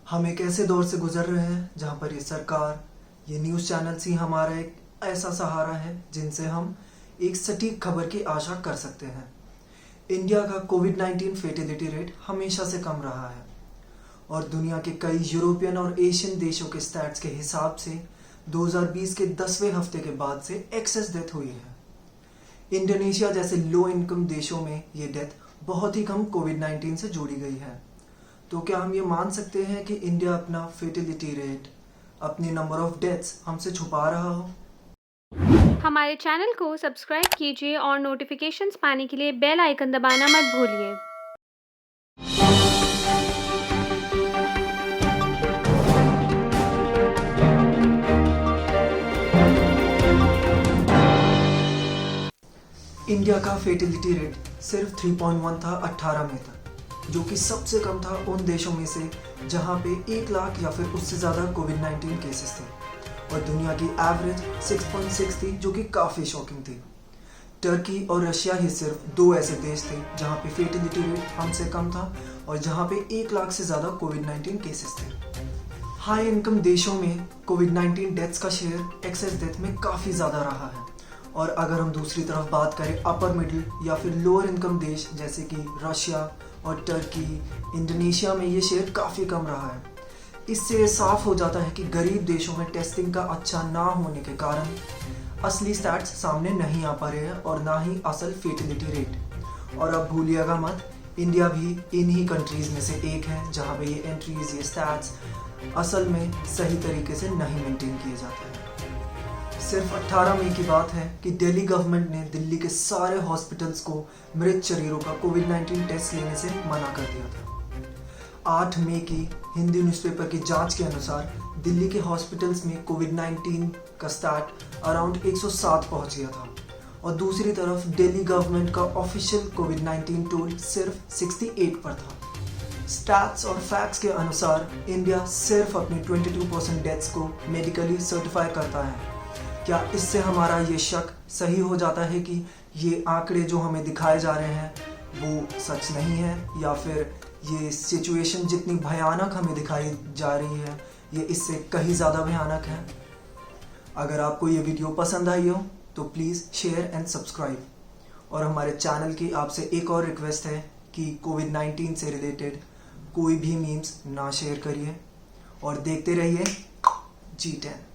हम एक ऐसे दौर से गुजर रहे हैं जहाँ पर ये सरकार, ये न्यूज़ चैनल्स ही हमारा एक ऐसा सहारा है जिनसे हम एक सटीक खबर की आशा कर सकते हैं। इंडिया का कोविड-19 फेटेलिटी रेट हमेशा से कम रहा है और दुनिया के कई यूरोपियन और एशियन देशों के स्टैट्स के हिसाब से 2020 के 10वें हफ्ते के बाद से एक्सेस डेथ हुई है। इंडोनेशिया जैसे लो इनकम देशों में ये डेथ बहुत ही कम कोविड-19 से जोड़ी गई है। तो क्या हम ये मान सकते हैं कि इंडिया अपना फेटिलिटी रेट, अपनी नंबर ऑफ डेथ्स हमसे छुपा रहा हो? हमारे चैनल को सब्सक्राइब कीजिए और नोटिफिकेशंस पाने के लिए बेल आइकन दबाना मत भूलिए। इंडिया का फेटिलिटी रेट सिर्फ 3.1 था 18 में तक, जो कि सबसे कम था उन देशों में से जहां पे 1 लाख या फिर उससे ज़्यादा कोविड-19 केसेस थे और दुनिया की एवरेज 6.6 थी, जो कि काफ़ी शॉकिंग थी। टर्की और रशिया ही सिर्फ 2 ऐसे देश थे जहां पे फेटिलिटी रेट हमसे कम था और जहां पे 1 लाख से ज़्यादा कोविड-19 केसेस थे। हाई इनकम देशों में कोविड-19 डेथ्स का शेयर एक्सेस डेथ में काफ़ी ज़्यादा रहा है और अगर हम दूसरी तरफ बात करें अपर मिडिल या फिर लोअर इनकम देश जैसे कि रशिया और टर्की, इंडोनेशिया में ये शेयर काफ़ी कम रहा है। इससे साफ हो जाता है कि गरीब देशों में टेस्टिंग का अच्छा ना होने के कारण असली स्टैट्स सामने नहीं आ पा रहे हैं और ना ही असल फेटिलिटी रेट। और अब भूलिएगा मत, इंडिया भी इन्हीं कंट्रीज़ में से एक है जहाँ पे ये एंट्रीज, ये स्टैट्स असल में सही तरीके से नहीं मेंटेन किए जाते हैं। सिर्फ 18 मई की बात है कि दिल्ली गवर्नमेंट ने दिल्ली के सारे हॉस्पिटल्स को मृत शरीरों का कोविड-19 टेस्ट लेने से मना कर दिया था। 8 मई की हिंदी न्यूज़पेपर की जांच के अनुसार दिल्ली के हॉस्पिटल्स में कोविड-19 का स्टैट अराउंड 107 पहुंच गया था और दूसरी तरफ दिल्ली गवर्नमेंट का ऑफिशियल कोविड-19 टोल सिर्फ 68 पर था। स्टैट्स और फैक्ट्स के अनुसार इंडिया सिर्फ अपनी 22% डेथ्स को मेडिकली सर्टिफाई करता है। क्या इससे हमारा ये शक सही हो जाता है कि ये आंकड़े जो हमें दिखाए जा रहे हैं वो सच नहीं है, या फिर ये सिचुएशन जितनी भयानक हमें दिखाई जा रही है ये इससे कहीं ज़्यादा भयानक है? अगर आपको ये वीडियो पसंद आई हो तो प्लीज़ शेयर एंड सब्सक्राइब। और हमारे चैनल की आपसे एक और रिक्वेस्ट है कि कोविड-19 से रिलेटेड कोई भी मीम्स ना शेयर करिए और देखते रहिए G10।